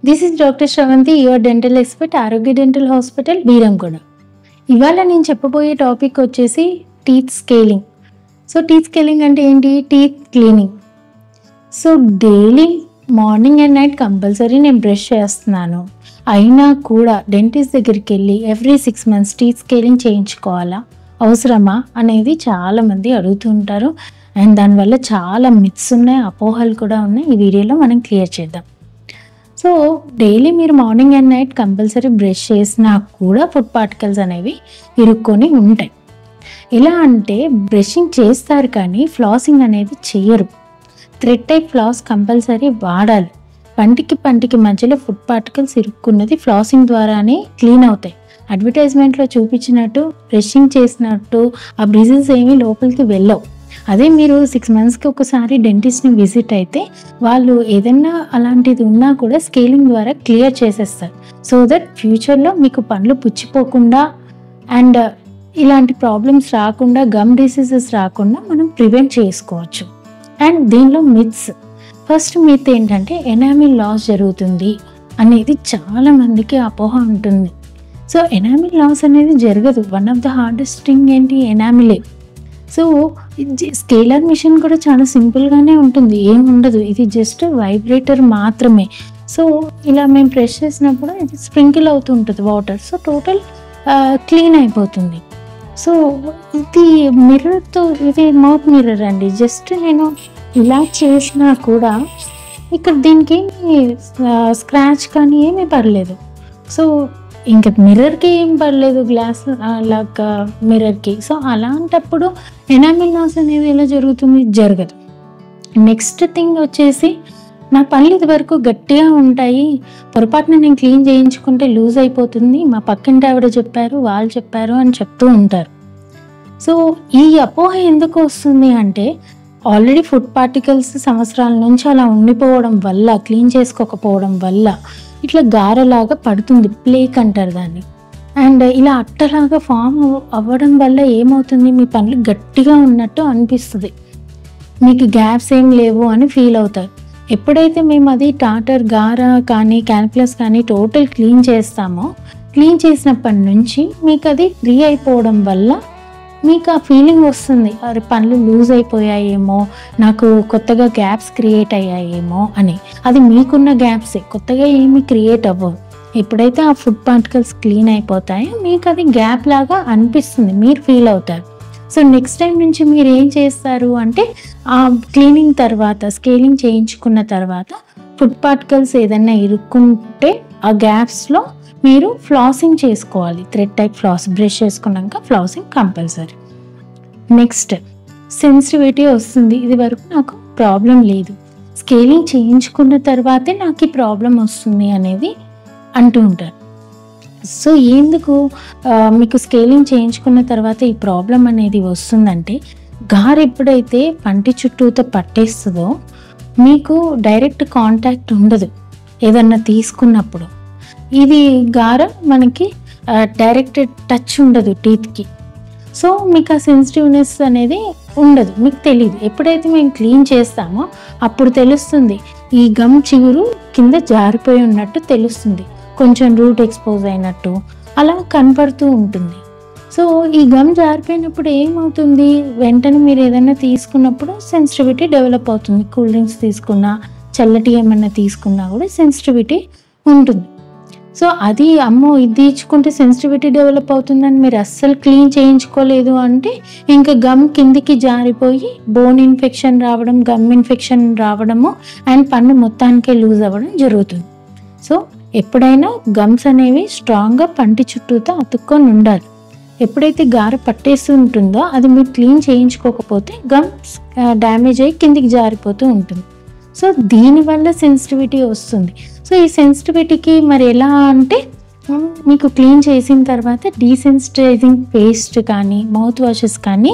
This is doctor Sravanthi, your dental expert, ఆరోగ్య dental hospital, Beeramguda. ఇవాళ నేను చెప్పబోయే టాపిక్ వచ్చేసి teeth scaling. So teeth scaling అంటే ఏంటి? Teeth cleaning. So daily morning and night compulsory నేను బ్రష్ చేస్తున్నాను, అయినా కూడా డెంటిస్ట్ దగ్గరికి వెళ్ళి ఎవ్రీ 6 months టీత్ స్కేలింగ్ చేయించుకోవాలా, అవసరమా అనేది చాలామంది అడుగుతుంటారు. అండ్ దానివల్ల చాలా మిత్స్ ఉన్నాయి, అపోహలు కూడా ఉన్నాయి. ఈ వీడియోలో మనం క్లియర్ చేద్దాం. సో డైలీ మీరు morning and night compulsory brush చేసినా కూడా ఫుడ్ పార్టికల్స్ అనేవి ఇరుక్కొని ఉంటాయి. ఎలా అంటే బ్రషింగ్ చేస్తారు కానీ ఫ్లాసింగ్ అనేది చేయరు. థ్రెడ్ టైప్ ఫ్లాస్ కంపల్సరీ వాడాలి. పంటికి మధ్యలో ఫుడ్ పార్టికల్స్ ఇరుక్కున్నది ఫ్లాసింగ్ ద్వారానే క్లీన్ అవుతాయి. అడ్వర్టైజ్మెంట్లో చూపించినట్టు బ్రషింగ్ చేసినట్టు ఆ బ్రిజిల్స్ ఏమీ లోపలికి వెళ్ళవు. అదే మీరు 6 monthsకి ఒకసారి డెంటిస్ట్ని విజిట్ అయితే వాళ్ళు ఏదన్నా అలాంటిది ఉన్నా కూడా స్కేలింగ్ ద్వారా క్లియర్ చేసేస్తారు. సో దట్ ఫ్యూచర్లో మీకు పళ్ళు పుచ్చిపోకుండా అండ్ ఇలాంటి ప్రాబ్లమ్స్ రాకుండా, గమ్ డిసీజెస్ రాకుండా మనం ప్రివెంట్ చేసుకోవచ్చు. అండ్ దీనిలో మిత్స్, ఫస్ట్ మిత్ ఏంటంటే ఎనామిల్ లాస్ జరుగుతుంది అనేది చాలామందికి అపోహ ఉంటుంది. సో ఎనామిల్ లాస్ అనేది జరగదు. One of the hardest thing ఏంటి? ఎనామిలే. సో స్కేలర్ మిషన్ కూడా చాలా సింపుల్గానే ఉంటుంది, ఏముండదు. ఇది జస్ట్ వైబ్రేటర్ మాత్రమే. సో ఇలా మేము ప్రెస్ చేసినప్పుడు ఇది స్ప్రింకిల్ అవుతుంటుంది వాటర్. సో టోటల్ క్లీన్ అయిపోతుంది. సో ఇది మిర్రర్తో, ఇది మౌత్ మిర్రర్ అండి. జస్ట్ నేను ఇలా చేసినా కూడా ఇక్కడ దీనికి స్క్రాచ్ కానీ ఏమీ పర్లేదు. సో ఇంకా మిర్రర్కి ఏం పర్లేదు, గ్లాస్ లాగా మిర్రర్కి. సో అలాంటప్పుడు ఎనామిల్ లాస్ అనేది ఎలా జరుగుతుంది? జరగదు. నెక్స్ట్ థింగ్ వచ్చేసి, నా పళ్ళు ఇది వరకు గట్టిగా ఉంటాయి, పొరపాటున నేను క్లీన్ చేయించుకుంటే లూజ్ అయిపోతుంది, మా పక్కింటి ఆవిడ చెప్పారు, వాళ్ళు చెప్పారు అని చెప్తూ ఉంటారు. సో ఈ అపోహ ఎందుకు వస్తుంది అంటే, ఆల్రెడీ ఫుడ్ పార్టికల్స్ సంవత్సరాల నుంచి అలా ఉండిపోవడం వల్ల, క్లీన్ చేసుకోకపోవడం వల్ల ఇట్లా గారలాగా పడుతుంది, ప్లేక్ అంటారు దాన్ని. అండ్ ఇలా అట్టలాగా ఫామ్ అవ్వడం వల్ల ఏమవుతుంది? మీ పళ్ళు గట్టిగా ఉన్నట్టు అనిపిస్తుంది, మీకు గ్యాప్స్ ఏం లేవు అని ఫీల్ అవుతారు. ఎప్పుడైతే మేము అది టాటర్, గార కానీ క్యాన్ప్లస్ కానీ టోటల్ క్లీన్ చేస్తామో, క్లీన్ చేసినప్పటి నుంచి మీకు అది ఫ్రీ అయిపోవడం వల్ల మీకు ఆ ఫీలింగ్ వస్తుంది, అరే పళ్ళు లూజ్ అయిపోయాయేమో, నాకు కొత్తగా గ్యాప్స్ క్రియేట్ అయ్యాయేమో అని. అది మీకున్న గ్యాప్సే, కొత్తగా ఏమీ క్రియేట్ అవ్వవు. ఎప్పుడైతే ఆ ఫుడ్ పార్టికల్స్ క్లీన్ అయిపోతాయో మీకు అది గ్యాప్ లాగా అనిపిస్తుంది, మీరు ఫీల్ అవుతారు. సో నెక్స్ట్ టైం నుంచి మీరు ఏం చేస్తారు అంటే, ఆ క్లీనింగ్ తర్వాత, స్కేలింగ్ చేయించుకున్న తర్వాత ఫుడ్ పార్టికల్స్ ఏదైనా ఇరుక్కుంటే ఆ గ్యాప్స్లో మీరు ఫ్లాసింగ్ చేసుకోవాలి. థ్రెడ్ టైప్ ఫ్లాస్ బ్రష్ చేసుకున్నాక ఫ్లాసింగ్ కంపల్సరీ. నెక్స్ట్ సెన్సిటివిటీ వస్తుంది. ఇది వరకు నాకు ప్రాబ్లం లేదు, స్కేలింగ్ చేయించుకున్న తర్వాతే నాకు ఈ ప్రాబ్లం వస్తుంది అనేది అంటూ ఉంటారు. సో ఎందుకు మీకు స్కేలింగ్ చేయించుకున్న తర్వాత ఈ ప్రాబ్లం అనేది వస్తుందంటే, గారు ఎప్పుడైతే పంటి చుట్టూతో పట్టేస్తుందో మీకు డైరెక్ట్ కాంటాక్ట్ ఉండదు ఏదన్నా తీసుకున్నప్పుడు. ఇది గార మనకి డైరెక్ట్ టచ్ ఉండదు టీత్కి. సో మీకు ఆ సెన్సిటివ్నెస్ అనేది ఉండదు, మీకు తెలియదు. ఎప్పుడైతే మేము క్లీన్ చేస్తామో అప్పుడు తెలుస్తుంది, ఈ గమ్ చిగురు కింద జారిపోయి ఉన్నట్టు తెలుస్తుంది, కొంచెం రూట్ ఎక్స్పోజ్ అయినట్టు అలా కనపడుతూ ఉంటుంది. సో ఈ గమ్ జారిపోయినప్పుడు ఏమవుతుంది? వెంటనే మీరు ఏదైనా తీసుకున్నప్పుడు సెన్సిటివిటీ డెవలప్ అవుతుంది. కూల్ డ్రింక్స్ తీసుకున్నా, చల్లటి ఏమన్నా తీసుకున్నా కూడా సెన్సిటివిటీ ఉంటుంది. సో అది అమ్మో ఇది ఇచ్చుకుంటే సెన్సిటివిటీ డెవలప్ అవుతుందని మీరు అస్సలు క్లీన్ చేయించుకోలేదు అంటే ఇంకా గమ్ కిందికి జారిపోయి బోన్ ఇన్ఫెక్షన్ రావడం, గమ్ ఇన్ఫెక్షన్ రావడము అండ్ పన్ను మొత్తానికే లూజ్ అవ్వడం జరుగుతుంది. సో ఎప్పుడైనా గమ్స్ అనేవి స్ట్రాంగ్గా పంటి చుట్టూతో అతుక్కొని ఉండాలి. ఎప్పుడైతే గార పట్టేస్తూ ఉంటుందో అది మీరు క్లీన్ చేయించుకోకపోతే గమ్స్ డ్యామేజ్ అయ్యి కిందికి జారిపోతూ ఉంటుంది. సో దీనివల్ల సెన్సిటివిటీ వస్తుంది. సో ఈ సెన్సిటివిటీకి మరి ఎలా అంటే, మీకు క్లీన్ చేసిన తర్వాత డీసెన్సిటైజింగ్ పేస్ట్ కానీ మౌత్ వాషెస్ కానీ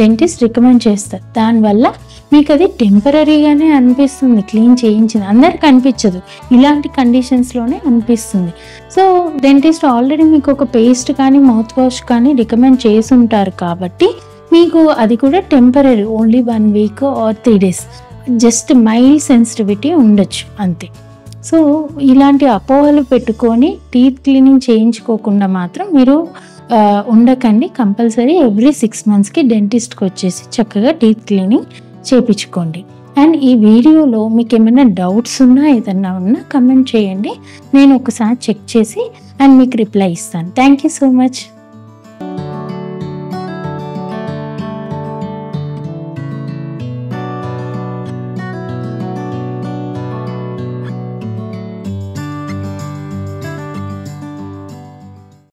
డెంటిస్ట్ రికమెండ్ చేస్తారు. దానివల్ల మీకు అది టెంపరీగానే అనిపిస్తుంది, క్లీన్ చేయించింది. అందరికి అనిపించదు, ఇలాంటి కండిషన్స్లోనే అనిపిస్తుంది. సో డెంటిస్ట్ ఆల్రెడీ మీకు ఒక పేస్ట్ కానీ మౌత్ వాష్ కానీ రికమెండ్ చేసి ఉంటారు కాబట్టి మీకు అది కూడా temporary, only 1 week or 3 days, just mild sensitivity ఉండొచ్చు అంతే. సో ఇలాంటి అపోహలు పెట్టుకొని టీత్ క్లీనింగ్ చేయించుకోకుండా మాత్రం మీరు ఉండకండి. కంపల్సరీ ఎవ్రీ 6 monthsకి డెంటిస్ట్కి వచ్చేసి చక్కగా టీత్ క్లీనింగ్ చేయించుకోండి. అండ్ ఈ వీడియోలో మీకు ఏమైనా డౌట్స్ ఉన్నా ఏదన్నా ఉన్నా కమెంట్ చేయండి. నేను ఒకసారి చెక్ చేసి అండ్ మీకు రిప్లై ఇస్తాను. Thank you so much.